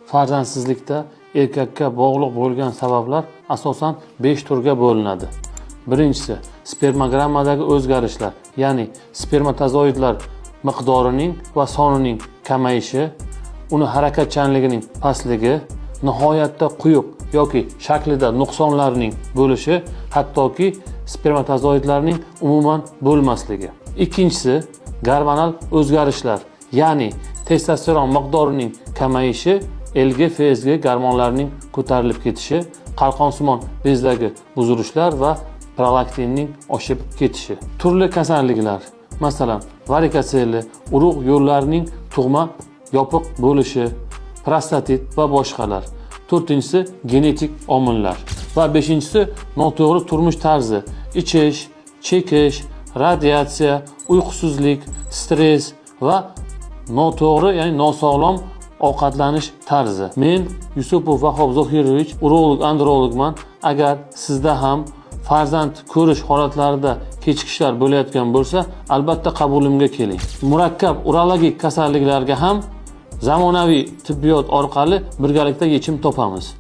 Farzandsizlikda erkakka bog'liq bo'lgan sabablar asosan 5 turga bo'linadi. Birinchisi, spermogrammadagi o'zgarishlar, ya'ni spermatozoidlar miqdorining va sonining kamayishi, uni harakatchanligining pastligi, nihoyatda quyuq yoki shaklida nuqsonlarning bo'lishi, hattoki spermatozoidlarning umuman bo'lmasligi. Ikkinchisi, gormonal o'zgarishlar, ya'ni testosteron miqdorining kamayishi, LG-FSG gormonlarining ko'tarilib ketishi, qalqonsimon bezdagi buzilishlar va prolaktinning oshib ketishi. Turli kasalliklar, masalan, varikoseli, urug' yo'llarining tug'ma yopiq bo'lishi, prostatit va boshqalar. To'rtinchisi, genetik omillar va beshinchisi, noto'g'ri turmush tarzi, ichish, chekish, radiatsiya, uyqusizlik, stress va noto'g'ri, ya'ni nosog'lom ovqatlanish tarzi. Men Yusupov Vahob Zohirovich, urolog-andrologman. Agar sizda ham farzand ko'rish holatlarida kechikishlar bo'layotgan bo'lsa, albatta qabulimga keling. Murakkab urologik kasalliklarga ham zamonaviy tibbiyot orqali birgalikda yechim topamiz.